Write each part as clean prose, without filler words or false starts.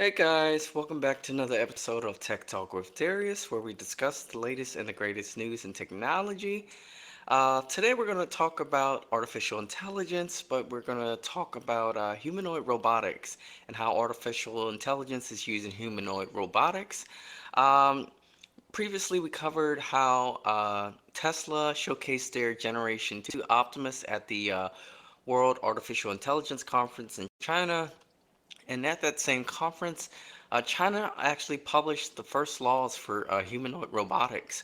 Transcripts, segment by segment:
Hey guys, welcome back to another episode of Tech Talk with Darius, where we discuss the latest and the greatest news in technology. Today we're going to talk about artificial intelligence, but we're going to talk about humanoid robotics and how artificial intelligence is used in humanoid robotics. Um, Previously, we covered how Tesla showcased their Generation 2 Optimus at the World Artificial Intelligence Conference in China. And at that same conference, China actually published the first laws for humanoid robotics.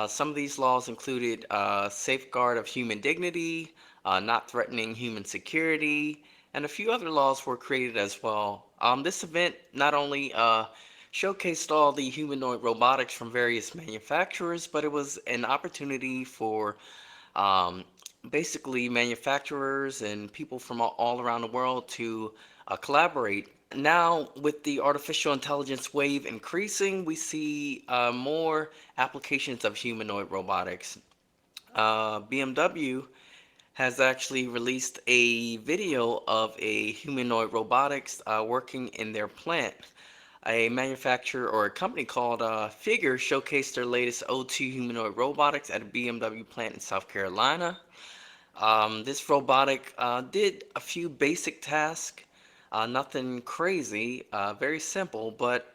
Some of these laws included safeguard of human dignity, not threatening human security, and a few other laws were created as well. This event not only showcased all the humanoid robotics from various manufacturers, but it was an opportunity for um, basically manufacturers and people from all around the world to collaborate. Now, with the artificial intelligence wave increasing, we see more applications of humanoid robotics. BMW has actually released a video of a humanoid robotics working in their plant. A manufacturer or a company called Figure showcased their latest O2 humanoid robotics at a BMW plant in South Carolina. This robotic did a few basic tasks, nothing crazy, very simple, but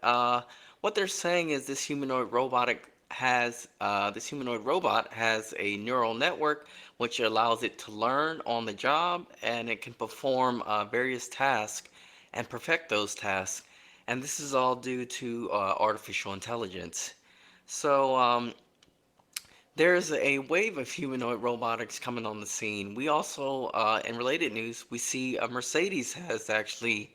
what they're saying is this humanoid robot has a neural network which allows it to learn on the job, and it can perform various tasks and perfect those tasks. And this is all due to artificial intelligence. So there's a wave of humanoid robotics coming on the scene. We also, in related news, we see Mercedes has actually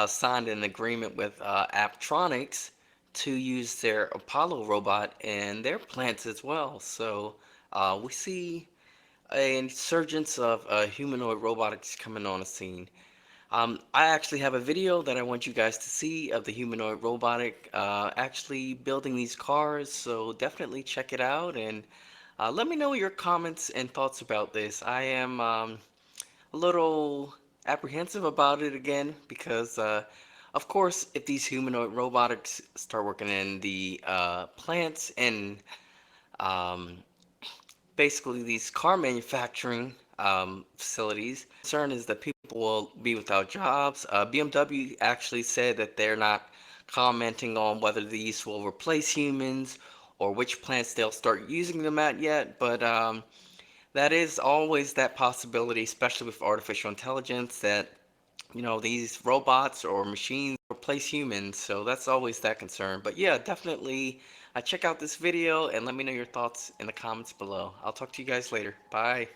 signed an agreement with Apptronics to use their Apollo robot in their plants as well. So we see an insurgence of humanoid robotics coming on the scene. I actually have a video that I want you guys to see of the humanoid robotic actually building these cars, so definitely check it out and let me know your comments and thoughts about this. I am a little apprehensive about it again because, of course, if these humanoid robotics start working in the plants and um, basically these car manufacturing facilities. Concern is that people will be without jobs. BMW actually said that they're not commenting on whether these will replace humans or which plants they'll start using them at yet, but that is always that possibility, especially with artificial intelligence, that these robots or machines replace humans, so that's always that concern. But yeah, definitely check out this video and let me know your thoughts in the comments below. I'll talk to you guys later. Bye.